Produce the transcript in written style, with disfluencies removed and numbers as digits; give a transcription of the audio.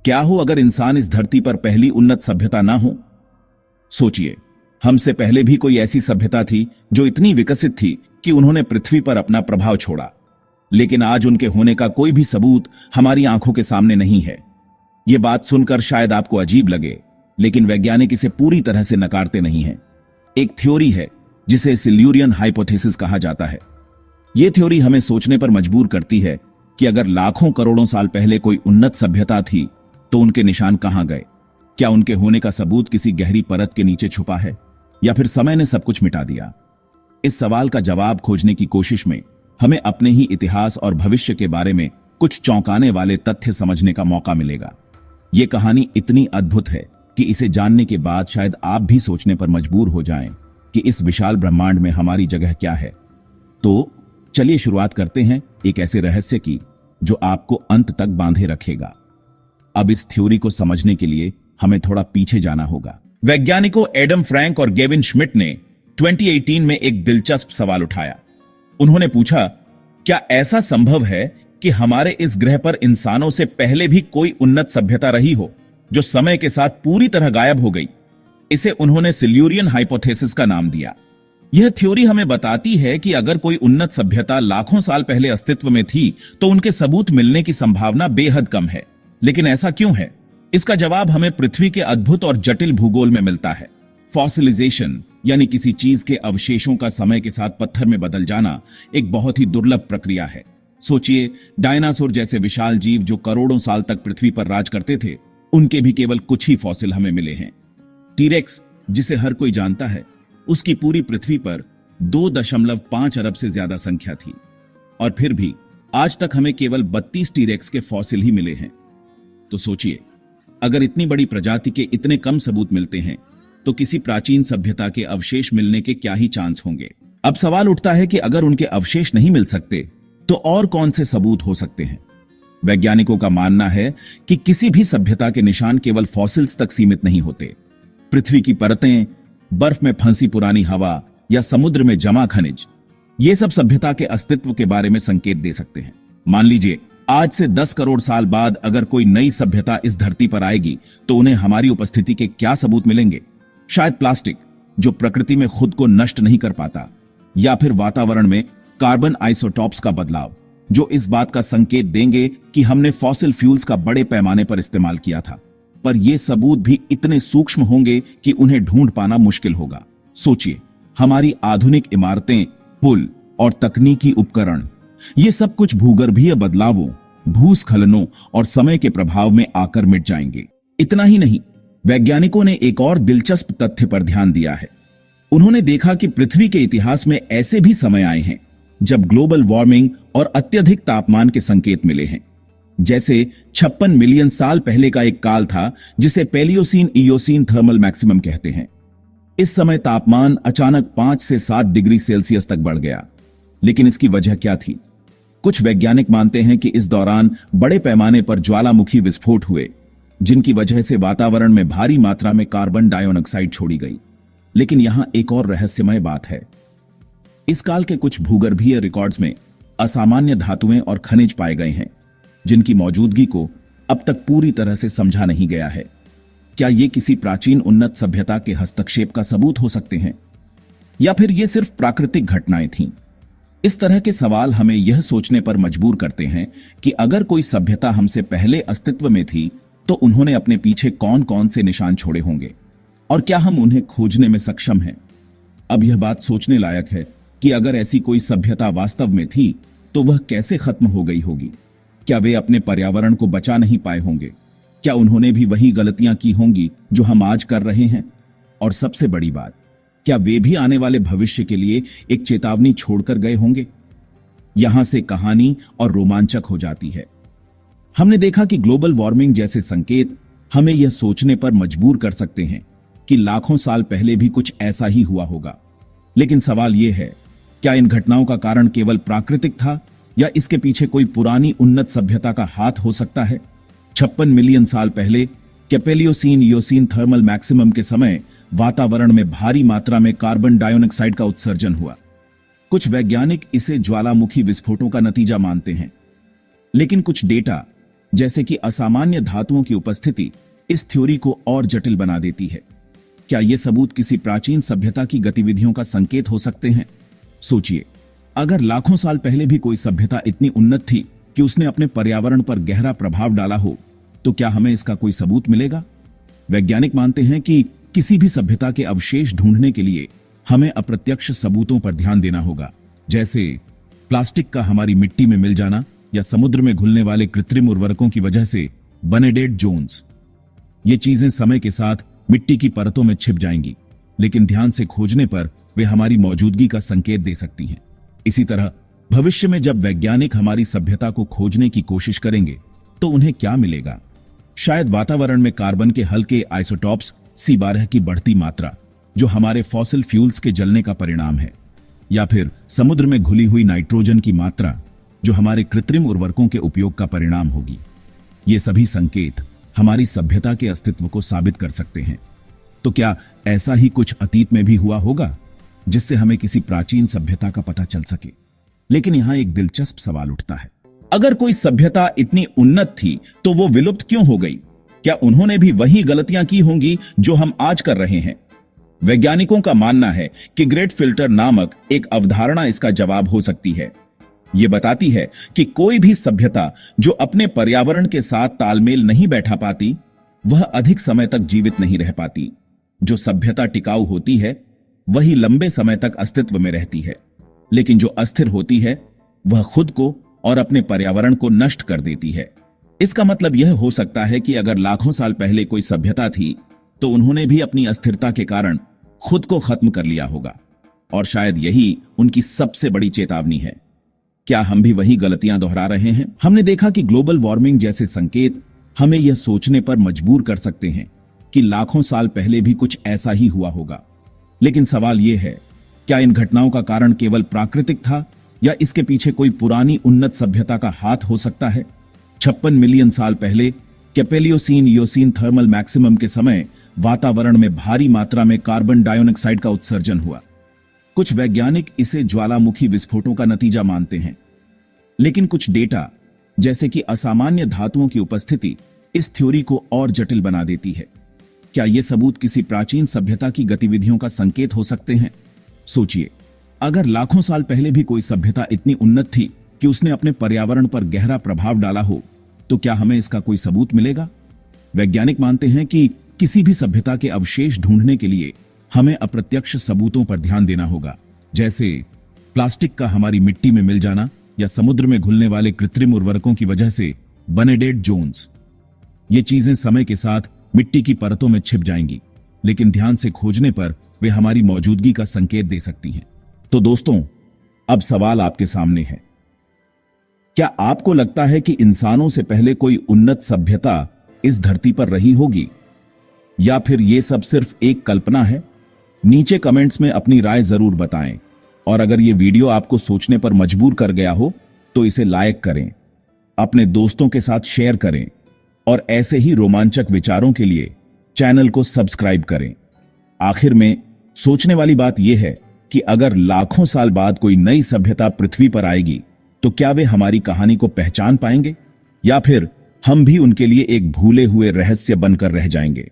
क्या हो अगर इंसान इस धरती पर पहली उन्नत सभ्यता ना हो? सोचिए, हमसे पहले भी कोई ऐसी सभ्यता थी जो इतनी विकसित थी कि उन्होंने पृथ्वी पर अपना प्रभाव छोड़ा, लेकिन आज उनके होने का कोई भी सबूत हमारी आंखों के सामने नहीं है। यह बात सुनकर शायद आपको अजीब लगे, लेकिन वैज्ञानिक इसे पूरी तरह से नकारते नहीं हैं। एक थ्योरी है जिसे सिल्यूरियन हाइपोथेसिस कहा जाता है। यह थ्योरी हमें सोचने पर मजबूर करती है कि अगर लाखों करोड़ों साल पहले कोई उन्नत सभ्यता थी तो उनके निशान कहां गए? क्या उनके होने का सबूत किसी गहरी परत के नीचे छुपा है, या फिर समय ने सब कुछ मिटा दिया? इस सवाल का जवाब खोजने की कोशिश में हमें अपने ही इतिहास और भविष्य के बारे में कुछ चौंकाने वाले तथ्य समझने का मौका मिलेगा। यह कहानी इतनी अद्भुत है कि इसे जानने के बाद शायद आप भी सोचने पर मजबूर हो जाएं कि इस विशाल ब्रह्मांड में हमारी जगह क्या है। तो चलिए शुरुआत करते हैं एक ऐसे रहस्य की जो आपको अंत तक बांधे रखेगा। अब इस थ्योरी को समझने के लिए हमें थोड़ा पीछे जाना होगा। वैज्ञानिकों एडम फ्रैंक और गेविन श्मिट ने 2018 में एक दिलचस्प सवाल उठाया। उन्होंने पूछा, क्या ऐसा संभव है कि हमारे इस ग्रह पर इंसानों से पहले भी कोई उन्नत सभ्यता रही हो जो समय के साथ पूरी तरह गायब हो गई? इसे उन्होंने सिल्यूरियन हाइपोथेसिस का नाम दिया। यह थ्योरी हमें बताती है कि अगर कोई उन्नत सभ्यता लाखों साल पहले अस्तित्व में थी तो उनके सबूत मिलने की संभावना बेहद कम है। लेकिन ऐसा क्यों है? इसका जवाब हमें पृथ्वी के अद्भुत और जटिल भूगोल में मिलता है। फॉसिलाइजेशन यानी किसी चीज के अवशेषों का समय के साथ पत्थर में बदल जाना एक बहुत ही दुर्लभ प्रक्रिया है। सोचिए, डायनासोर जैसे विशाल जीव जो करोड़ों साल तक पृथ्वी पर राज करते थे, उनके भी केवल कुछ ही फॉसिल हमें मिले हैं। टीरेक्स, जिसे हर कोई जानता है, उसकी पूरी पृथ्वी पर 2.5 अरब से ज्यादा संख्या थी, और फिर भी आज तक हमें केवल 32 टीरेक्स के फॉसिल ही मिले हैं। तो सोचिए, अगर इतनी बड़ी प्रजाति के इतने कम सबूत मिलते हैं तो किसी प्राचीन सभ्यता के अवशेष मिलने के क्या ही चांस होंगे। अब सवाल उठता है कि अगर उनके अवशेष नहीं मिल सकते तो और कौन से सबूत हो सकते हैं? वैज्ञानिकों का मानना है कि किसी भी सभ्यता के निशान केवल फॉसिल्स तक सीमित नहीं होते। पृथ्वी की परतें, बर्फ में फंसी पुरानी हवा या समुद्र में जमा खनिज, ये सब सभ्यता के अस्तित्व के बारे में संकेत दे सकते हैं। मान लीजिए, आज से 10 करोड़ साल बाद अगर कोई नई सभ्यता इस धरती पर आएगी तो उन्हें हमारी उपस्थिति के क्या सबूत मिलेंगे? शायद प्लास्टिक, जो प्रकृति में खुद को नष्ट नहीं कर पाता, या फिर वातावरण में कार्बन आइसोटॉप्स का बदलाव, जो इस बात का संकेत देंगे कि हमने फॉसिल फ्यूल्स का बड़े पैमाने पर इस्तेमाल किया था। पर ये सबूत भी इतने सूक्ष्म होंगे कि उन्हें ढूंढ पाना मुश्किल होगा। सोचिए, हमारी आधुनिक इमारतें, पुल और तकनीकी उपकरण, ये सब कुछ भूगर्भीय बदलावों, भूस्खलनों और समय के प्रभाव में आकर मिट जाएंगे। इतना ही नहीं, वैज्ञानिकों ने एक और दिलचस्प तथ्य पर ध्यान दिया है। उन्होंने देखा कि पृथ्वी के इतिहास में ऐसे भी समय आए हैं जब ग्लोबल वार्मिंग और अत्यधिक तापमान के संकेत मिले हैं। जैसे 56 मिलियन साल पहले का एक काल था जिसे पैलियोसीन इयोसीन थर्मल मैक्सिमम कहते हैं। इस समय तापमान अचानक 5 से 7 डिग्री सेल्सियस तक बढ़ गया। लेकिन इसकी वजह क्या थी? कुछ वैज्ञानिक मानते हैं कि इस दौरान बड़े पैमाने पर ज्वालामुखी विस्फोट हुए, जिनकी वजह से वातावरण में भारी मात्रा में कार्बन डाइऑक्साइड छोड़ी गई। लेकिन यहां एक और रहस्यमय बात है। इस काल के कुछ भूगर्भीय रिकॉर्ड्स में असामान्य धातुएं और खनिज पाए गए हैं, जिनकी मौजूदगी को अब तक पूरी तरह से समझा नहीं गया है। क्या ये किसी प्राचीन उन्नत सभ्यता के हस्तक्षेप का सबूत हो सकते हैं, या फिर ये सिर्फ प्राकृतिक घटनाएं थीं? इस तरह के सवाल हमें यह सोचने पर मजबूर करते हैं कि अगर कोई सभ्यता हमसे पहले अस्तित्व में थी तो उन्होंने अपने पीछे कौन कौन से निशान छोड़े होंगे, और क्या हम उन्हें खोजने में सक्षम हैं? अब यह बात सोचने लायक है कि अगर ऐसी कोई सभ्यता वास्तव में थी तो वह कैसे खत्म हो गई होगी। क्या वे अपने पर्यावरण को बचा नहीं पाए होंगे? क्या उन्होंने भी वही गलतियां की होंगी जो हम आज कर रहे हैं? और सबसे बड़ी बात, क्या वे भी आने वाले भविष्य के लिए एक चेतावनी छोड़कर गए होंगे? यहां से कहानी और रोमांचक हो जाती है। हमने देखा कि ग्लोबल वार्मिंग जैसे संकेत हमें यह सोचने पर मजबूर कर सकते हैं कि लाखों साल पहले भी कुछ ऐसा ही हुआ होगा। लेकिन सवाल यह है, क्या इन घटनाओं का कारण केवल प्राकृतिक था, या इसके पीछे कोई पुरानी उन्नत सभ्यता का हाथ हो सकता है? 56 मिलियन साल पहले कैपेलियोसीन इयोसीन थर्मल मैक्सिमम के समय वातावरण में भारी मात्रा में कार्बन डाइऑक्साइड का उत्सर्जन हुआ। कुछ वैज्ञानिक इसे ज्वालामुखी विस्फोटों का नतीजा मानते हैं, लेकिन कुछ डेटा जैसे कि असामान्य धातुओं की उपस्थिति इस थ्योरी को और जटिल बना देती है। क्या ये सबूत किसी प्राचीन सभ्यता की गतिविधियों का संकेत हो सकते हैं? सोचिए, अगर लाखों साल पहले भी कोई सभ्यता इतनी उन्नत थी कि उसने अपने पर्यावरण पर गहरा प्रभाव डाला हो, तो क्या हमें इसका कोई सबूत मिलेगा? वैज्ञानिक मानते हैं कि किसी भी सभ्यता के अवशेष ढूंढने के लिए हमें अप्रत्यक्ष सबूतों पर ध्यान देना होगा, जैसे प्लास्टिक का हमारी मिट्टी में मिल जाना या समुद्र में घुलने वाले कृत्रिम उर्वरकों की वजह से बने डेड जोन्स। ये चीजें समय के साथ मिट्टी की परतों में छिप जाएंगी, लेकिन ध्यान से खोजने पर वे हमारी मौजूदगी का संकेत दे सकती हैं। इसी तरह भविष्य में जब वैज्ञानिक हमारी सभ्यता को खोजने की कोशिश करेंगे तो उन्हें क्या मिलेगा? शायद वातावरण में कार्बन के हल्के आइसोटॉप्स C12 की बढ़ती मात्रा, जो हमारे फॉसिल फ्यूल्स के जलने का परिणाम है, या फिर समुद्र में घुली हुई नाइट्रोजन की मात्रा, जो हमारे कृत्रिम उर्वरकों के उपयोग का परिणाम होगी। ये सभी संकेत हमारी सभ्यता के अस्तित्व को साबित कर सकते हैं। तो क्या ऐसा ही कुछ अतीत में भी हुआ होगा जिससे हमें किसी प्राचीन सभ्यता का पता चल सके? लेकिन यहां एक दिलचस्प सवाल उठता है, अगर कोई सभ्यता इतनी उन्नत थी तो वो विलुप्त क्यों हो गई? क्या उन्होंने भी वही गलतियां की होंगी जो हम आज कर रहे हैं? वैज्ञानिकों का मानना है कि ग्रेट फिल्टर नामक एक अवधारणा इसका जवाब हो सकती है। यह बताती है कि कोई भी सभ्यता जो अपने पर्यावरण के साथ तालमेल नहीं बैठा पाती, वह अधिक समय तक जीवित नहीं रह पाती। जो सभ्यता टिकाऊ होती है वही लंबे समय तक अस्तित्व में रहती है, लेकिन जो अस्थिर होती है वह खुद को और अपने पर्यावरण को नष्ट कर देती है। इसका मतलब यह हो सकता है कि अगर लाखों साल पहले कोई सभ्यता थी तो उन्होंने भी अपनी अस्थिरता के कारण खुद को खत्म कर लिया होगा, और शायद यही उनकी सबसे बड़ी चेतावनी है। क्या हम भी वही गलतियां दोहरा रहे हैं? हमने देखा कि ग्लोबल वार्मिंग जैसे संकेत हमें यह सोचने पर मजबूर कर सकते हैं कि लाखों साल पहले भी कुछ ऐसा ही हुआ होगा। लेकिन सवाल यह है, क्या इन घटनाओं का कारण केवल प्राकृतिक था या इसके पीछे कोई पुरानी उन्नत सभ्यता का हाथ हो सकता है? 56 मिलियन साल पहले कैपेलियोसीन ईओसीन थर्मल मैक्सिमम के समय वातावरण में भारी मात्रा में कार्बन डाइऑक्साइड का उत्सर्जन हुआ। कुछ वैज्ञानिक इसे ज्वालामुखी विस्फोटों का नतीजा मानते हैं, लेकिन कुछ डेटा जैसे कि असामान्य धातुओं की उपस्थिति इस थ्योरी को और जटिल बना देती है। क्या ये सबूत किसी प्राचीन सभ्यता की गतिविधियों का संकेत हो सकते हैं? सोचिए, अगर लाखों साल पहले भी कोई सभ्यता इतनी उन्नत थी कि उसने अपने पर्यावरण पर गहरा प्रभाव डाला हो, तो क्या हमें इसका कोई सबूत मिलेगा? वैज्ञानिक मानते हैं कि किसी भी सभ्यता के अवशेष ढूंढने के लिए हमें अप्रत्यक्ष सबूतों पर ध्यान देना होगा, जैसे प्लास्टिक का हमारी मिट्टी में मिल जाना या समुद्र में घुलने वाले कृत्रिम उर्वरकों की वजह से बने डेड जोन्स। ये चीजें समय के साथ मिट्टी की परतों में छिप जाएंगी, लेकिन ध्यान से खोजने पर वे हमारी मौजूदगी का संकेत दे सकती हैं। तो दोस्तों, अब सवाल आपके सामने है, क्या आपको लगता है कि इंसानों से पहले कोई उन्नत सभ्यता इस धरती पर रही होगी, या फिर यह सब सिर्फ एक कल्पना है? नीचे कमेंट्स में अपनी राय जरूर बताएं, और अगर यह वीडियो आपको सोचने पर मजबूर कर गया हो तो इसे लाइक करें, अपने दोस्तों के साथ शेयर करें, और ऐसे ही रोमांचक विचारों के लिए चैनल को सब्सक्राइब करें। आखिर में सोचने वाली बात यह है कि अगर लाखों साल बाद कोई नई सभ्यता पृथ्वी पर आएगी तो क्या वे हमारी कहानी को पहचान पाएंगे, या फिर हम भी उनके लिए एक भूले हुए रहस्य बनकर रह जाएंगे?